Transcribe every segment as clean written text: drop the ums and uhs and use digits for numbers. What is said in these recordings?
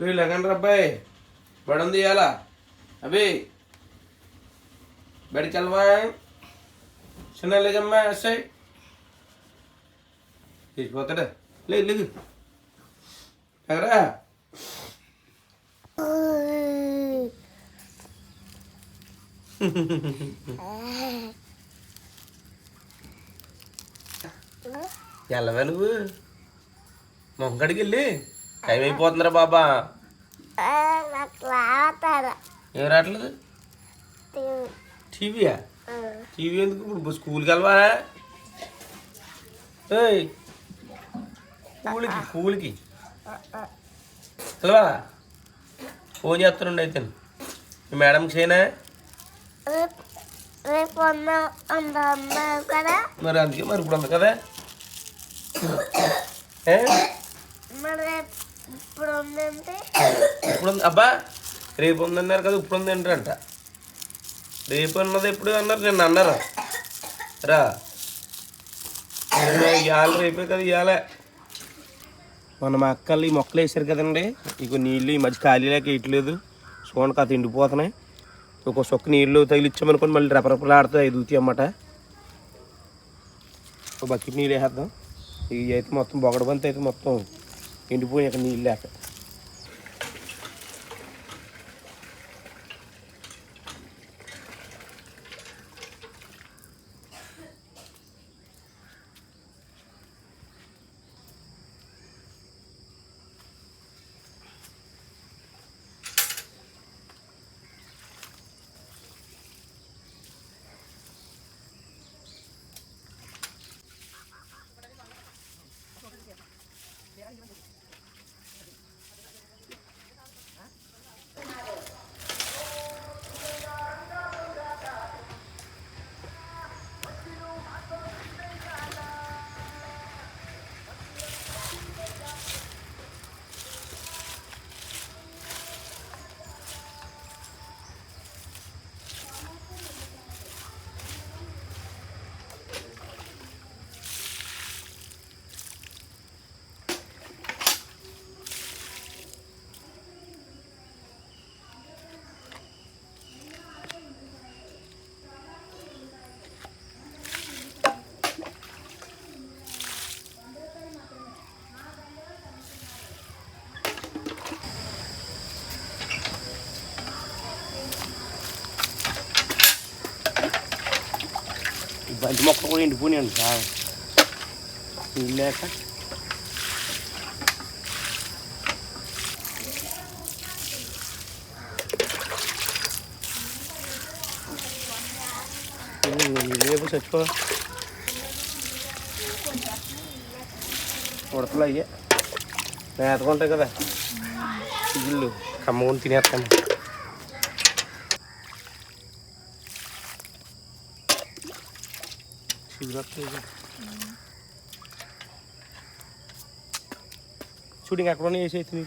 లేకండి అబ్బాయి బడి తీయాలా అభి బడికి వెళ్ళవా చిన్న లేదమ్మా ఎస్ఐ తీసిపోతాడా లేదు లేదు ఎగరా వెళ్ళవా నువ్వు మొక్కడికి వెళ్ళి టైం అయిపోతుందిరా బాబా ఏం రావట్లేదు టీవీయా టీవీ ఎందుకు ఇప్పుడు స్కూల్కి వెళ్ళవా స్కూల్కి వెళ్ళవా ఫోన్ చేస్తానండి అయితే మీ మేడంకి చేయనా మరి అందుకే మరి ఇప్పుడు ఉంది కదా ఇప్పుడు అబ్బా రేపు ఉందన్నారు కదా ఇప్పుడు ఉంది అంటారంట రేపు అన్నది ఎప్పుడు అన్నారు నిన్న అన్నారు రా ఇవాళ రేపే కదా ఇవాళ మన మా అక్కలు ఈ మొక్కలు వేసారు కదండి ఇక నీళ్ళు ఈ మధ్య ఖాళీ లేక వేయట్లేదు చూడండి కాదు ఎండిపోతున్నాయి ఒక సొక్క నీళ్ళు తగిలిచ్చామనుకోండి మళ్ళీ రెపరెపలాడుతాయి దూతి అన్నమాట ఒక బకెట్ నీళ్ళు వేసేద్దాం ఇవి అయితే మొత్తం బొగడబంతి అయితే మొత్తం ఎండిపోయి అక్కడ నీళ్ళు లేక బంతి మొక్కలు కూడా ఎండిపోయినాయండి సార్ నీళ్ళు లేక నీళ్ళు చచ్చిపో ఉడతలు అయ్యే మేతగా ఉంటాయి కదా ఇల్లు కమ్మకొని తినేస్తాను చూడు ఇంక అక్కడ వేసేసి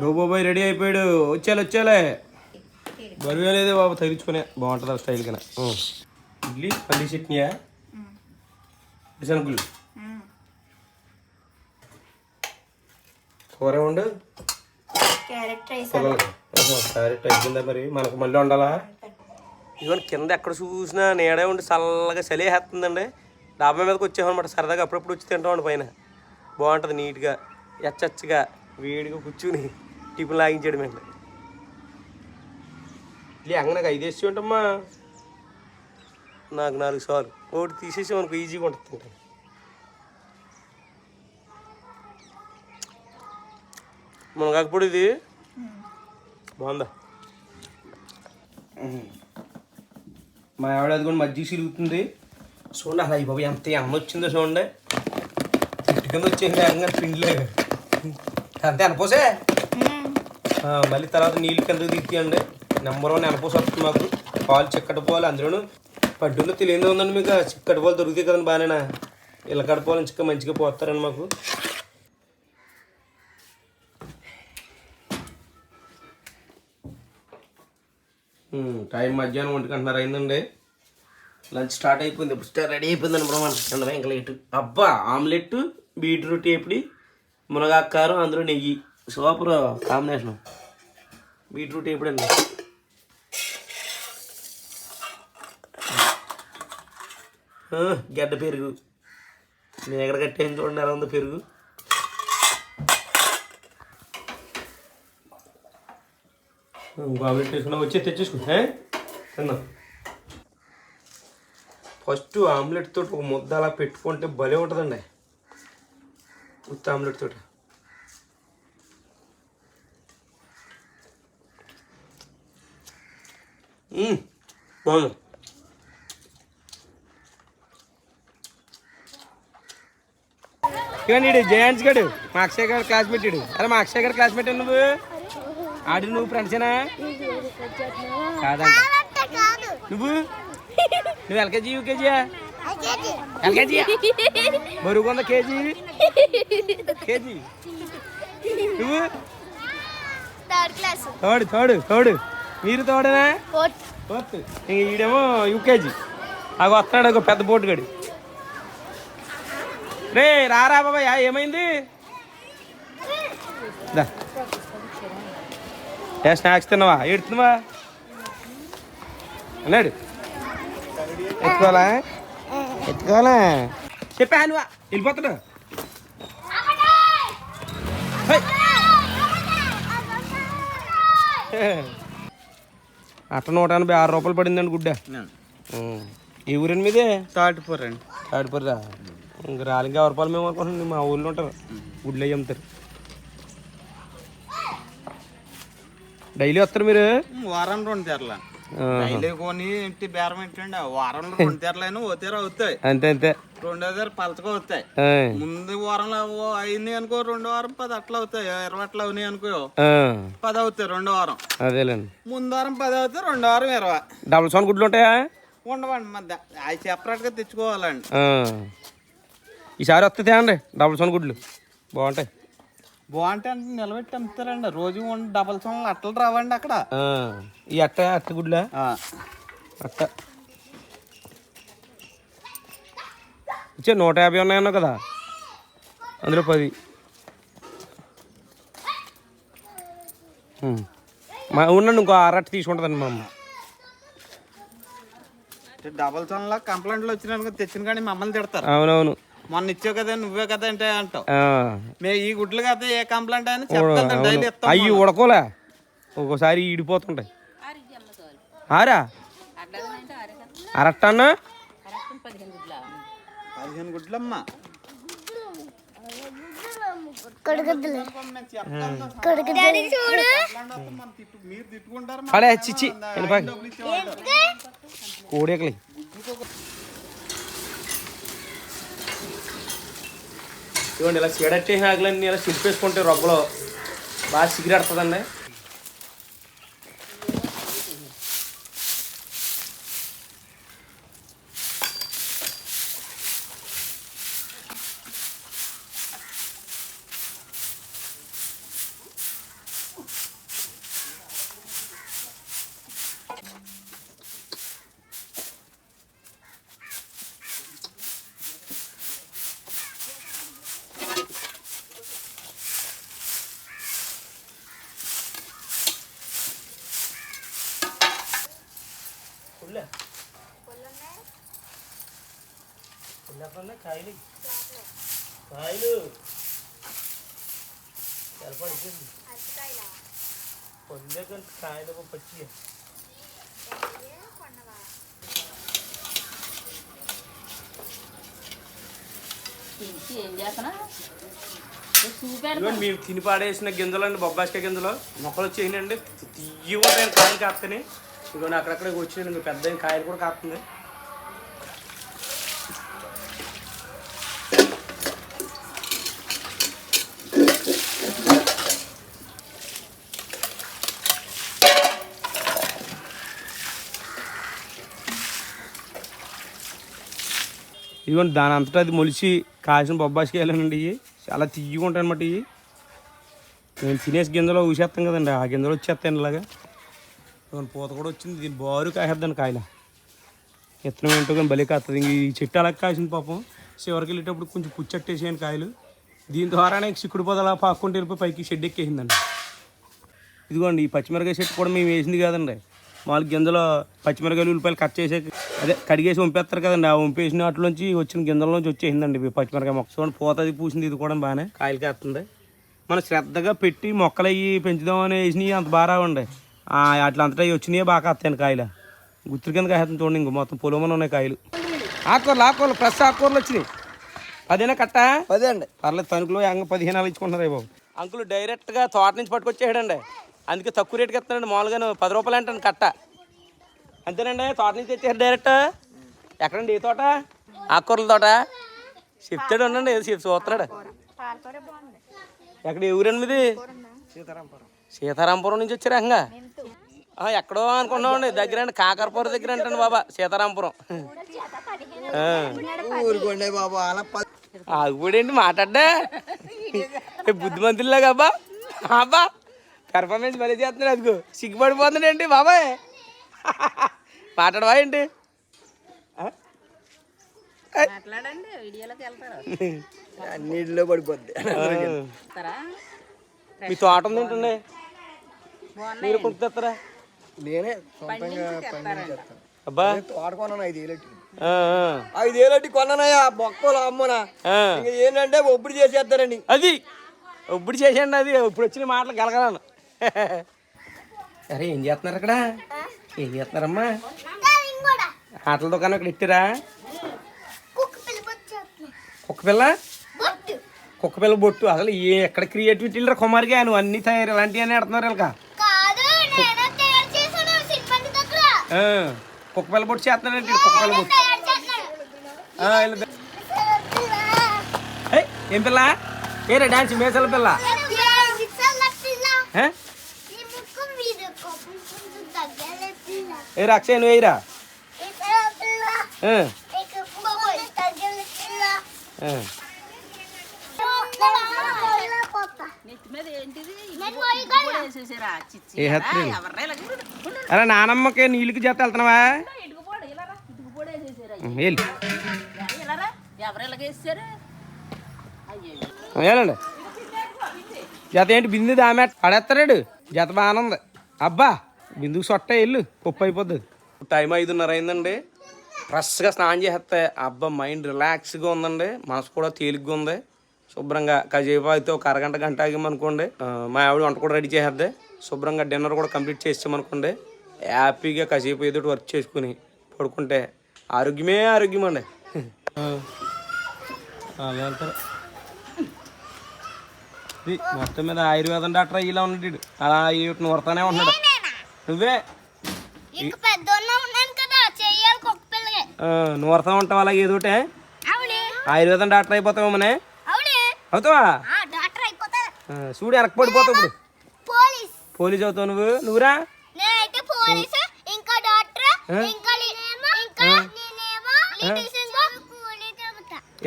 రోబోబాయ్ రెడీ అయిపోయాడు వచ్చేలే బరువు లేదే బాబు తగిలించుకునే బాగుంటుంది స్టైల్ కన్నా ఇడ్లీ పల్లి చట్నీయా శనగుళ్ళు కూర ఉండు క్యారెట్ అయిపోయిందా మరి మనకు మళ్ళీ ఉండాలా ఇవన్నీ కింద ఎక్కడ చూసినా నీడే ఉండి చల్లగా చలివేస్తుందండి డాబా మీదకి వచ్చామన్నమాట సరదాగా అప్పుడప్పుడు వచ్చి తింటామండి పైన బాగుంటుంది నీట్గా ఎచ్చగా వేడిగా కూర్చుని టిఫిన్ లాగించాడు మేము ఇట్లా అంగ నాకు 5 వేసి ఉంటామ్మా నాకు 4 సార్లు ఒకటి తీసేసి మనకు ఈజీగా ఉంటుంది తింటాను మునగాకు ఇది బాగుందా మా ఆవిడ అది కూడా మజ్జిగ సిరుగుతుంది చూడండి అలా బాబు ఎంత అమ్మ వచ్చిందో చూడండి చెట్టు కింద వచ్చేసింది అంగా పిండిలే అంతే అనపోసే మళ్ళీ తర్వాత నీళ్ళు కిందకి దిక్కియండి నెంబర్ 1 అనపోసి వస్తుంది మాకు పాలు చిక్కటి పాలు అందులోనూ పడ్డులో తెలియదు ఉందండి మీకు చిక్కటి పాలు దొరుకుతాయి కదండి బాగానేనా ఇళ్ళకడ పాలు ఇంకా మంచిగా పోతారండి మాకు టైం మధ్యాహ్నం 1 గంటన్నర అయిందండి లంచ్ స్టార్ట్ అయిపోయింది ఇప్పుడు రెడీ అయిపోయిందండి బ్రహ్మాండ ఇంకా లేటు అబ్బా ఆమ్లెట్ బీట్రూట్ ఎప్పుడు మునగాకు కారం అందులో నెయ్యి సూపర్ కాంబినేషన్. బీట్రూట్ ఎప్పుడండి గడ్డ పెరుగు నేను ఎక్కడ కట్టేసి చూడండి ఎలా ఉందో పెరుగు. ఆమ్లెట్ వేసుకున్నా వచ్చి తెచ్చేసుకో తిన్నా. ఫస్ట్ ఆమ్లెట్ తోటి ఒక ముద్ద అలా పెట్టుకుంటే భలే ఉంటుందండి ఉత్త ఆమ్లెట్ తోటి. బాగుంది. ఇవ్వండి జయాంట్స్ గడు మా అక్షయ్ గారు క్లాస్మేట్ ఇడు. అరే మా అక్షయ్ గారు క్లాస్మేట్ నువ్వు ఆడి నువ్వు ఫ్రెండ్సేనా కాదంట. నువ్వు నువ్వు ఎల్కేజీ యూకేజీయా? ఎల్కేజీ బరువు కొంద కేజీ కేజీ. నువ్వు థర్డ్ థర్డ్ థర్డ్ మీరు థర్డేనా? ఫోర్త్. ఈడేమో యూకేజీ. అగో వస్తున్నాడు ఒక పెద్ద బోటు గడి. రే రారా బాబాయ్ ఏమైంది? స్నాక్స్ తిన్నావా? ఎడుతున్నావా అన్నాడు. ఎత్తుకోవాలా ఎత్తుకోవాలా చెప్పా నువ్వా వెళ్ళిపోతాడు. అట్ట 186 రూపాయలు పడిందండి గుడ్డ. ఈ ఊరండి మీదే? తాటిపూర అండి. తాటిపూర. ఇంక రాలింకా 50 రూపాయలు మేము అనుకుంటున్నాం. మా ఊళ్ళో ఉంటారు గుడ్లు అయ్యి అమ్ముతారు. డైలీ వస్తారు మీరు? వారం 2 తెరల డైలీ కొని ఇంటి బేరం ఏంటండి వారంలో 2 తెరలైనా ఓతేరు అవుతాయి. అంతే అంతే. 2 పలచగా అవుతాయి. ముందు వారంలో అయినాయి అనుకో 2 వారం 10 అట్లా అవుతాయి. 20 అట్లా అవునాయి అనుకో 10 అవుతాయి 2 వారం. అదేలేండి. ముందు వారం 10 అవుతాయి 2 వారం 20. డబుల్ సౌండ్ గుడ్లు ఉంటాయా? ఉండవండి మధ్య అవి సెపరేట్ గా తెచ్చుకోవాలండి. ఈసారి వస్తుంది అండి డబుల్ సౌండ్ గుడ్లు బాగుంటాయి. బాగుంటాయి అంటే నిలబెట్టి అమ్ముతారండి. రోజు డబల్ సౌండ్ అట్టలు రావండి అక్కడ. ఈ అట్ట గుడ్లా అట్ట ఇచ్చే 150 ఉన్నాయన్నా కదా అందులో 10. మా ఉండండి ఇంకో 6 అట్ట తీసుకుంటుందండి మా అమ్మ. డబల్ సౌండ్ లా కంప్లైంట్లు వచ్చిన తెచ్చిన కానీ మమ్మల్ని తిడతారు. అవునవును. మొన్న ఇచ్చావు కదా నువ్వే కదా అంటే అంటావు. మేము ఈ గుడ్లు కదా ఏ కంప్లైంట్ అయినా చెప్తాను డైలీ ఇస్తాం. అవి ఉడకోలే ఒక్కోసారి ఈడిపోతుంటాయి. ఆరా అరట్ట అన్న 15 గుడ్లమ్మా. మీరు తిట్టుకుంటారు చిచ్చి కోడేకలి. ఇవ్వండి ఇలా సిగరెట్ చేసిన ఆకులన్నీ ఇలా సిరిపేసుకుంటే రొబ్బలో బాగా సిగరెడుతుందండి. కాయలు కాయలు తెలపడిపోయింది పొందే కంటే కాయలు పచ్చి. మేము తిని పాడేసిన గింజలండి బొబ్బాస్కాయ గింజలు మొక్కలు వచ్చేయండి. తీయ ఉంటాయని కాయలు కాస్తాయి. ఇదిగోండి అక్కడక్కడ వచ్చినాయండి పెద్ద కాయలు కూడా కాస్తుంది. ఇదిగోండి దాని అంతటా అది మొలిచి కాసిన బొబ్బాసికాయలేనండి. ఇవి చాలా తియ్యగా ఉంటాయి అన్నమాట. ఇవి నేను తినేసి గింజలో ఊసేస్తాం కదండి ఆ గింజలు వచ్చేస్తాను ఇలాగా. పూత కూడా వచ్చింది. దీన్ని బారు కాసేద్దాను కాయల ఎత్తనం ఏంటో కానీ బలి కాస్తుంది. ఈ చెట్టు అలా కాసింది పాపం. చివరికి వెళ్ళేటప్పుడు కొంచెం పుచ్చట్టేసేయండి కాయలు. దీని ద్వారానే చిక్కుడు పొదలా పాక్కుంటూ వెళ్ళిపోయి పైకి షెడ్ ఎక్కేసిందండి. ఇదిగోండి ఈ పచ్చిమిరకాయ చెట్టు కూడా మేము వేసింది కాదండి. మామూలు గింజలో పచ్చిమిరకాయలు ఉల్లిపాయలు కట్ చేసే అదే కడిగేసి వంపేస్తారు కదండి. ఆ వంపేసిన వాటిలోంచి వచ్చిన గింజల్లోంచి వచ్చేసిందండి పచ్చిమిరకాయ మొక్క. చూడండి పోతుంది పూసింది. ఇది కూడా బాగానే కాయలు కాస్తుంది. మనం శ్రద్ధగా పెట్టి మొక్కలు అవి పెంచుదామని వేసినవి అంత బాగా రావండి. అట్లా అంతటా వచ్చినాయి బాగా వస్తాయండి కాయలు. గుత్తుల కింద కాసేస్తుంది చూడండి. ఇంక మొత్తం పొలమని ఉన్నాయి కాయలు. ఆకుకూరలు ఫ్రెష్ ఆకుకూరలు వచ్చినాయి. అదేనా కట్ట? అదే అండి. పర్లేదు తణుకులో 15 ఇచ్చుకుంటున్నారు బాబు. అంకుల్ డైరెక్ట్గా తోట నుంచి పట్టుకొచ్చేయడండి. అందుకే తక్కువ రేటుకి ఇస్తానండి. మామూలుగా 10 రూపాయలు అంటాను కట్ట. అంతేనండి. తోట నుంచి తెచ్చారు డైరెక్ట్. ఎక్కడండి ఏ తోట? ఆకుకూరల తోట. చెప్తాడు ఉండండి. ఏదో చూస్తున్నాడు. ఎక్కడ ఏ ఊరండి మీది? సీతారాంపురం నుంచి వచ్చారు ఏకంగా. ఎక్కడో అనుకున్నామండి. దగ్గర అండి కాకరపురం దగ్గర అంటండి బాబా సీతారాంపురం. ఆగుబడేంటి మాట్లాడ్డా బుద్ధిమంతుల్లాగా అబ్బా. అబ్బా పెర్ఫార్మెన్స్ మరీ చేస్తున్నాడు. అదిగో సిగ్గుపడిపోతున్నాడేంటి బాబాయ్. మాట్లాడవా ఏంటి? నీటిలో పడిపోద్ది. మీ తోట ఉంది ఏంటండి? మీరు కొనుక్కొస్తారా? నేనే అబ్బా తోట కొన్నాను 5,000 కొన్నానయ్యా. బొక్కలు అమ్మనా ఏంటంటే ఒప్పుడు చేసేస్తారండి. అది ఒప్పుడు చేసేయండి. అది ఇప్పుడు వచ్చిన మాటలు గెలగలను. అరే ఏం చేస్తున్నారు అక్కడ? ఏం చేస్తున్నారమ్మా? ఆటల దుకాణం ఇక్కడ ఇట్టారా? కుక్క పిల్ల బొట్టు. అసలు ఎక్కడ క్రియేటివిటీ కుమారిగా నువ్వు అన్ని తయారు ఇలాంటివి అని ఆడుతున్నారు వీళ్ళక. కుక్క పిల్ల బొట్టు చేస్తున్నారంటే కుక్క పిల్ల బొట్టు. ఏం పిల్ల? ఏరా డాన్స్ మేసల పిల్ల? ఏ అక్షయ్ నువ్వు వేయరా? అరే నానమ్మకి నీళ్ళకి చేత వెళ్తున్నావా? వెళ్ళండి. జత ఏంటి బిందు దామె పడేస్తాడు. జత బాగానే ఉంది. అబ్బా బిందుకు సొట్ట వెళ్ళు పప్పు అయిపోద్ది. టైం 5:30 అయిందండి. ఫ్రెష్గా స్నానం చేస్తే అబ్బా మైండ్ రిలాక్స్గా ఉందండి. మనసు కూడా తేలిగ్గా ఉంది. శుభ్రంగా కాసేపు అయితే ఒక అరగంట గంట ఆగామనుకోండి మా ఆవిడ వంట కూడా రెడీ చేసేద్ది. శుభ్రంగా డిన్నర్ కూడా కంప్లీట్ చేసామనుకోండి హ్యాపీగా కాసేపు ఏదో వర్క్ చేసుకుని పడుకుంటే ఆరోగ్యమే ఆరోగ్యం అండి. మొత్తం మీద ఆయుర్వేదం డాక్టర్ ఇలా ఉన్నాడు. అలా నూరుతానే ఉన్నాడు. నువ్వే నూరుతా ఉంటావు అలాగే ఏదోటే. ఆయుర్వేదం డాక్టర్ అయిపోతావు మనే అవుతావా? చూడు వెనక్కి పడిపోతావు. ఇప్పుడు పోలీస్ అవుతావు నువ్వు. నువ్వురా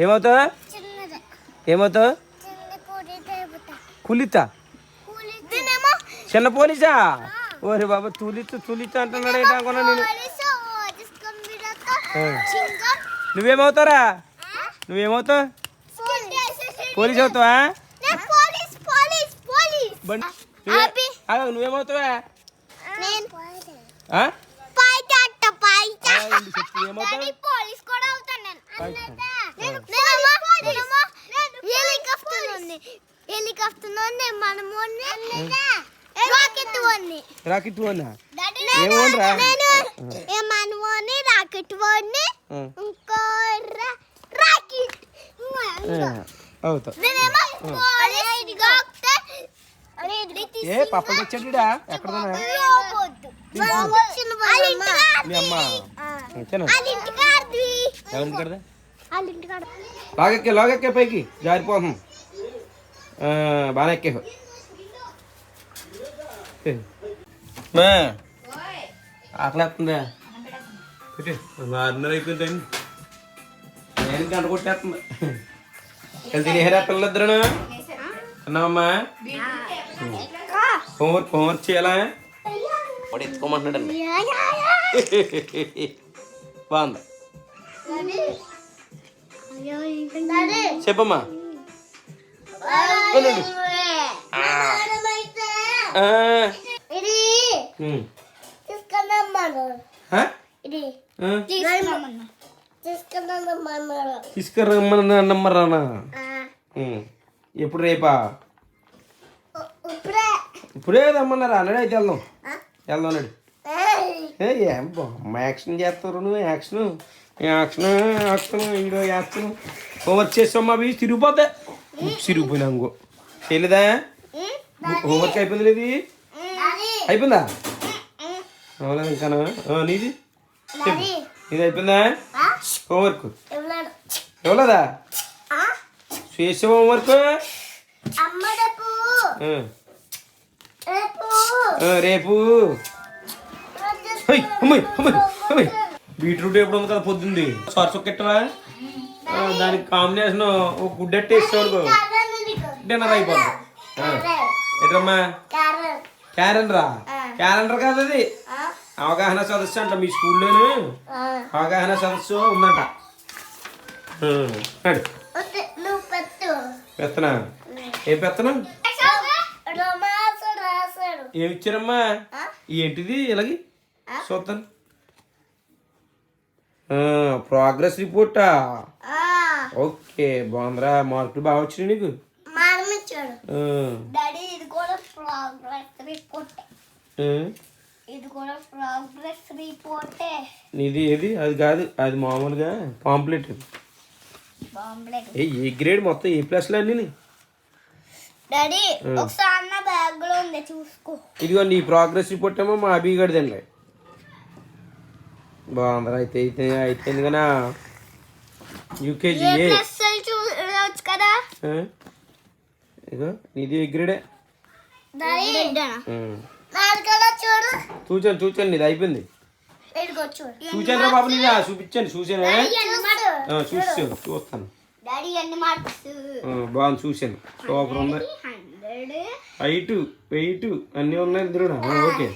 ఏమవుతావు? ఏమవుతావు? కులితా? చిన్న పోలీసా? ఓరే బాబా తులితా అంటున్నాడు. ఏంటి అనుకున్నా నేను. నువ్వేమవుతారా? నువ్వేమవుతావు? పోలీస్ అవుతావా? నువ్వేమవుతావా? రాకెట్ వన్నా ఏమోనరా? అవుతా ఏ పప్పలు తెచ్చాడా? ఎక్కడ మీ అమ్మ లాగెక్కే పైకి జారిపోతాం. బాగా ఎక్కే ఆకలేస్తుందా? 6:30 అయిపోయిందండి. నేను గంట కొట్టేస్తుంది. తినేరా పిల్లలిద్దరు అన్నావమ్మా? హోంవర్క్ చేయాలా? వాడు ఎత్తుకోమంటున్నాడండి. బాగుంది. చెప్పమ్మా. ఉండు. తీసుకురమ్మని అన్నమ్మరానా ఎప్పుడు రేపా ఇప్పుడే రమ్మన్నారా అన్నాడు అయితే వెళ్దాం అన్నాడు ఏం అమ్మ యాక్షన్ చేస్తారు నువ్వు యాక్షన్ ఇంకో యాక్షన్ హోంవర్క్ చేస్తాం అవి తిరిగిపోతే తిరిగిపోయినా ఇంకో చేయలేదా హోంవర్క్ అయిపోయింది లేదు అయిపోయిందా అవలేదు ఇంకానా నీది నీది అయిపోయిందా హోంవర్క్ ఇవ్వలేదా చేసే హోంవర్క్ రేపు బీట్రూట్ ఎప్పుడు ఉంది కదా పొద్దుంది సొరసొక్కెట్టరా దానికి కాంబినేషన్ ఒక గుడ్డెట్ వేసేవాడు డిన్నర్ అయిపోతుంది ఎట్రమ్మా క్యాలెండర్ కాదు అది అవగాహన సదస్సు అంట మీ స్కూల్లోను అవగాహన సదస్సు ఉందంట పెత్తనా ఏం పెత్తనా ఏమి ఇచ్చారమ్మా ఏంటిది ఇలాగి చూస్తాను ప్రోగ్రెస్ రిపోర్టా ఓకే బాగుందిరా మార్కులు బాగా వచ్చినాయి నీకు నీది ఏది అది కాదు అది మామూలుగా పాంప్లెట్ ఏ గ్రేడ్ మొత్తం ఏ ప్లస్లో అన్నీ డాడీ ఒకసారి నా బ్యాగ్ లో ఉంది చూసుకో ఇదిగో నీ ప్రోగ్రెస్ రిపోర్ట్ ఏమో మా అభిగడిదండి బాగుందిరా అయితే అయితే అయితే ఎందుకనా యూకేజీ చూడవచ్చు కదా ఇదిగో నీది ఏ గ్రేడే చూచాను నీది అయిపోయింది చూచాను రా బాబు నీదా చూపించండి చూస్తాను బాగుంది చూశాను సూపర్ ఉంది హైట్ వెయిట్ అన్నీ ఉన్నాయి ఇద్దరు ఓకే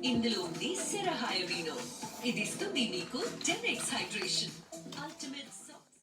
ఇందులో ఉంది సెరహాయవీనో ఇది ఇస్తుంది మీకు 10x హైడ్రేషన్ అల్టిమేట్